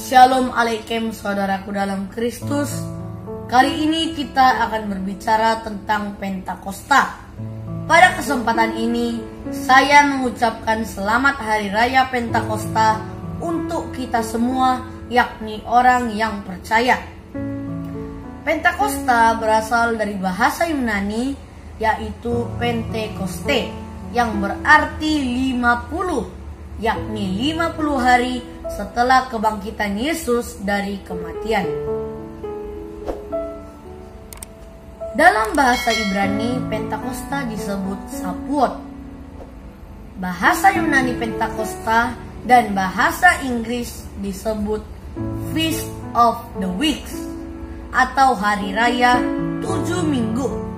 Shalom Alaikum saudaraku dalam Kristus. Kali ini kita akan berbicara tentang Pentakosta. Pada kesempatan ini saya mengucapkan selamat Hari Raya Pentakosta untuk kita semua, yakni orang yang percaya. Pentakosta berasal dari bahasa Yunani yaitu Pentekoste yang berarti 50, yakni 50 hari setelah kebangkitan Yesus dari kematian. Dalam bahasa Ibrani, Pentakosta disebut Shavuot. Bahasa Yunani Pentakosta dan bahasa Inggris disebut Feast of the Weeks atau Hari Raya 7 Minggu.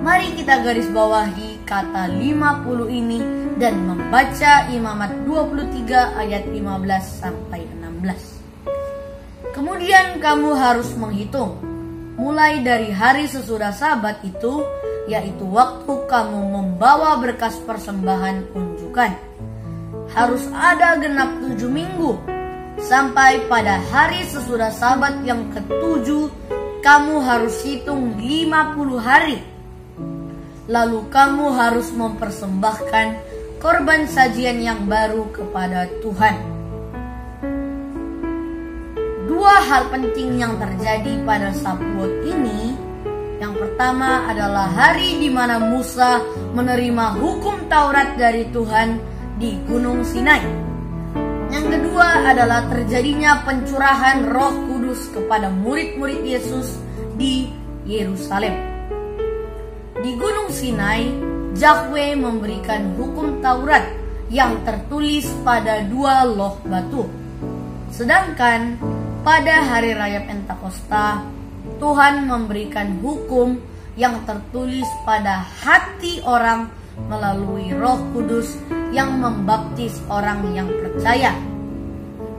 Mari kita garis bawahi kata 50 ini dan membaca Imamat 23 ayat 15 sampai 16. Kemudian kamu harus menghitung mulai dari hari sesudah Sabat itu, yaitu waktu kamu membawa berkas persembahan unjukan. Harus ada genap 7 minggu. Sampai pada hari sesudah Sabat yang ke-7, kamu harus hitung 50 hari. Lalu kamu harus mempersembahkan korban sajian yang baru kepada Tuhan. Dua hal penting yang terjadi pada Shavuot ini. Yang pertama adalah hari di mana Musa menerima hukum Taurat dari Tuhan di Gunung Sinai. Yang kedua adalah terjadinya pencurahan Roh Kudus kepada murid-murid Yesus di Yerusalem. Di Gunung Sinai, Yahweh memberikan hukum Taurat yang tertulis pada 2 loh batu. Sedangkan pada hari raya Pentakosta, Tuhan memberikan hukum yang tertulis pada hati orang melalui Roh Kudus yang membaptis orang yang percaya.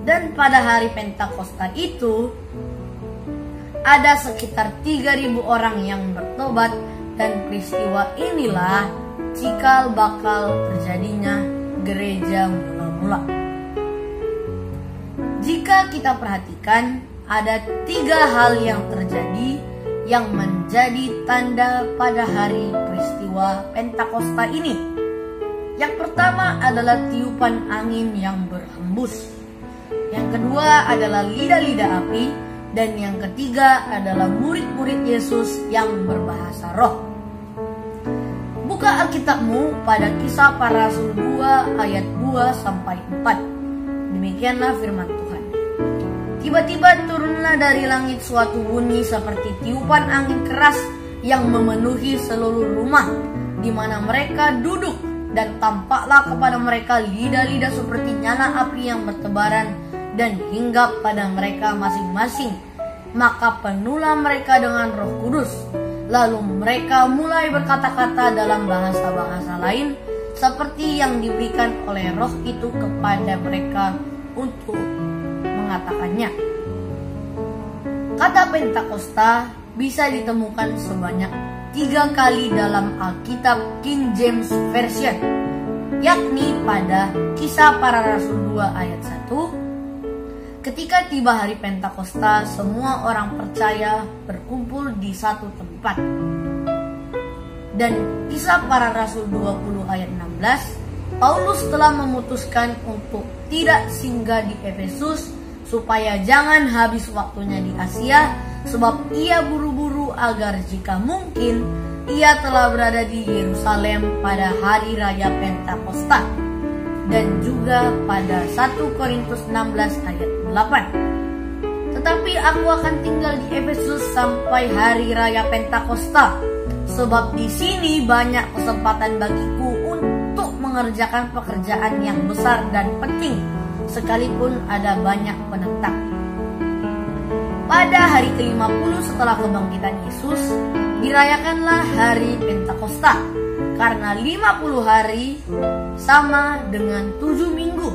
Dan pada hari Pentakosta itu, ada sekitar 3.000 orang yang bertobat, dan peristiwa inilah cikal bakal terjadinya gereja mula-mula. Jika kita perhatikan, ada 3 hal yang terjadi yang menjadi tanda pada hari peristiwa Pentakosta ini. Yang pertama adalah tiupan angin yang berhembus. Yang kedua adalah lidah-lidah api. Dan yang ketiga adalah murid-murid Yesus yang berbahasa roh. Buka Alkitabmu pada Kisah Para Rasul 2 ayat 2-4. Demikianlah firman Tuhan. Tiba-tiba turunlah dari langit suatu bunyi seperti tiupan angin keras yang memenuhi seluruh rumah di mana mereka duduk, dan tampaklah kepada mereka lidah-lidah seperti nyala api yang bertebaran dan hinggap pada mereka masing-masing. Maka penuhlah mereka dengan Roh Kudus. Lalu mereka mulai berkata-kata dalam bahasa-bahasa lain seperti yang diberikan oleh Roh itu kepada mereka untuk mengatakannya. Kata Pentakosta bisa ditemukan sebanyak 3 kali dalam Alkitab King James Version, yakni pada Kisah Para Rasul 2 ayat 1. Ketika tiba hari Pentakosta, semua orang percaya berkumpul di satu tempat. Dan Kisah Para Rasul 20 ayat 16, Paulus telah memutuskan untuk tidak singgah di Efesus supaya jangan habis waktunya di Asia, sebab ia buru-buru agar jika mungkin ia telah berada di Yerusalem pada hari raya Pentakosta. Dan juga pada 1 Korintus 16 ayat 8. Tetapi aku akan tinggal di Efesus sampai hari raya Pentakosta, sebab di sini banyak kesempatan bagiku untuk mengerjakan pekerjaan yang besar dan penting, sekalipun ada banyak penentang. Pada hari ke-50 setelah kebangkitan Yesus, dirayakanlah hari Pentakosta. Karena 50 hari sama dengan 7 minggu.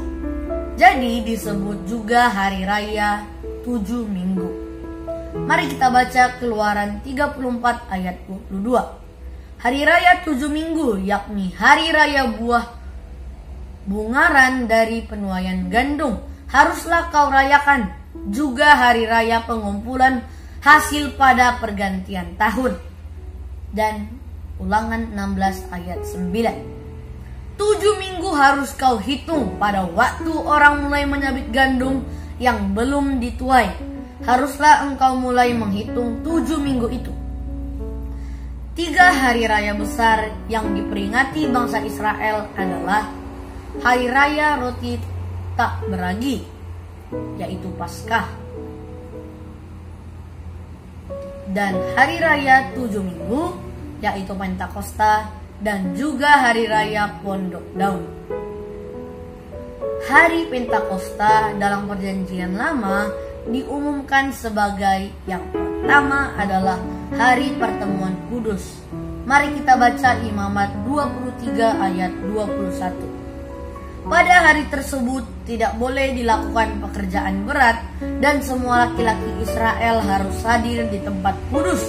Jadi disebut juga hari raya 7 minggu. Mari kita baca Keluaran 34 ayat 22. Hari raya 7 minggu, yakni hari raya buah bungaran dari penuaian gandum, haruslah kau rayakan juga hari raya pengumpulan hasil pada pergantian tahun. Dan Ulangan 16 ayat 9. 7 minggu harus kau hitung pada waktu orang mulai menyabit gandum yang belum dituai. Haruslah engkau mulai menghitung 7 minggu itu. 3 hari raya besar yang diperingati bangsa Israel adalah Hari Raya Roti Tak Beragi, yaitu Paskah, dan Hari Raya 7 Minggu, yaitu Pentakosta, dan juga Hari Raya Pondok Daun. Hari Pentakosta dalam Perjanjian Lama diumumkan sebagai yang pertama adalah Hari Pertemuan Kudus. Mari kita baca Imamat 23 ayat 21. Pada hari tersebut tidak boleh dilakukan pekerjaan berat dan semua laki-laki Israel harus hadir di tempat kudus.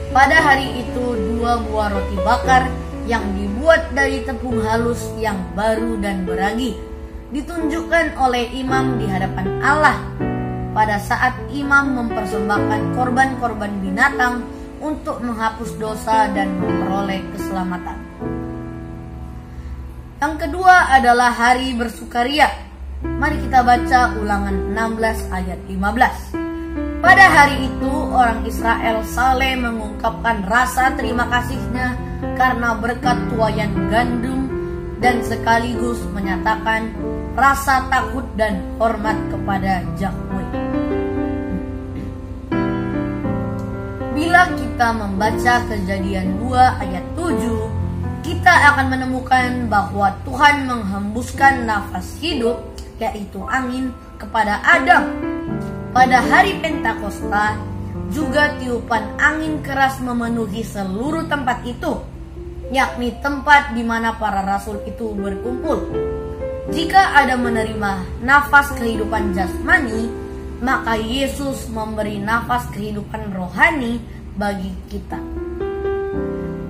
Pada hari itu 2 buah roti bakar yang dibuat dari tepung halus yang baru dan beragi ditunjukkan oleh imam di hadapan Allah pada saat imam mempersembahkan korban-korban binatang untuk menghapus dosa dan memperoleh keselamatan. Yang kedua adalah hari bersukaria. Mari kita baca Ulangan 16 ayat 15. Pada hari itu orang Israel saling mengungkapkan rasa terima kasihnya karena berkat tuaian gandum dan sekaligus menyatakan rasa takut dan hormat kepada Yahweh. Bila kita membaca Kejadian 2 ayat 7, kita akan menemukan bahwa Tuhan menghembuskan nafas hidup, yaitu angin, kepada Adam. Pada hari Pentakosta juga tiupan angin keras memenuhi seluruh tempat itu, yakni tempat di mana para rasul itu berkumpul. Jika Adam menerima nafas kehidupan jasmani, maka Yesus memberi nafas kehidupan rohani bagi kita.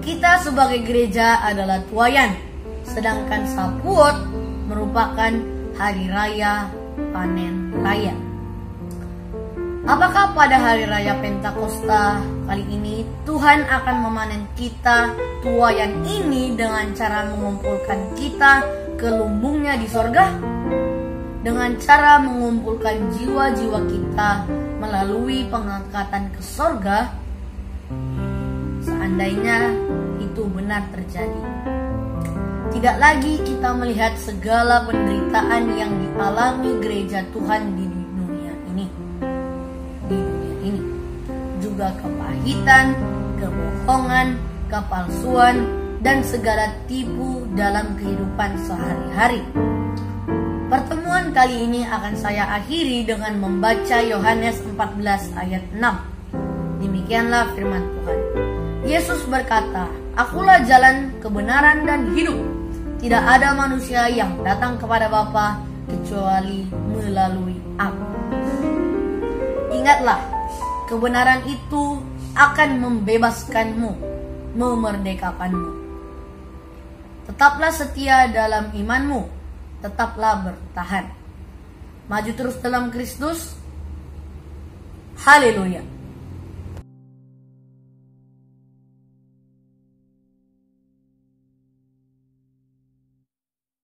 Kita sebagai gereja adalah tuaian, sedangkan Sapuot merupakan hari raya panen raya. Apakah pada hari raya Pentakosta kali ini Tuhan akan memanen kita tuaian ini dengan cara mengumpulkan kita ke lumbungnya di sorga? Dengan cara mengumpulkan jiwa-jiwa kita melalui pengangkatan ke sorga, seandainya itu benar terjadi. Tidak lagi kita melihat segala penderitaan yang dialami gereja Tuhan di dunia ini. Juga kepahitan, kebohongan, kepalsuan, dan segala tipu dalam kehidupan sehari-hari. Pertemuan kali ini akan saya akhiri dengan membaca Yohanes 14 ayat 6. Demikianlah firman Tuhan. Yesus berkata, "Akulah jalan, kebenaran, dan hidup. Tidak ada manusia yang datang kepada Bapa kecuali melalui Aku." Ingatlah, kebenaran itu akan membebaskanmu, memerdekakanmu. Tetaplah setia dalam imanmu, tetaplah bertahan. Maju terus dalam Kristus. Haleluya.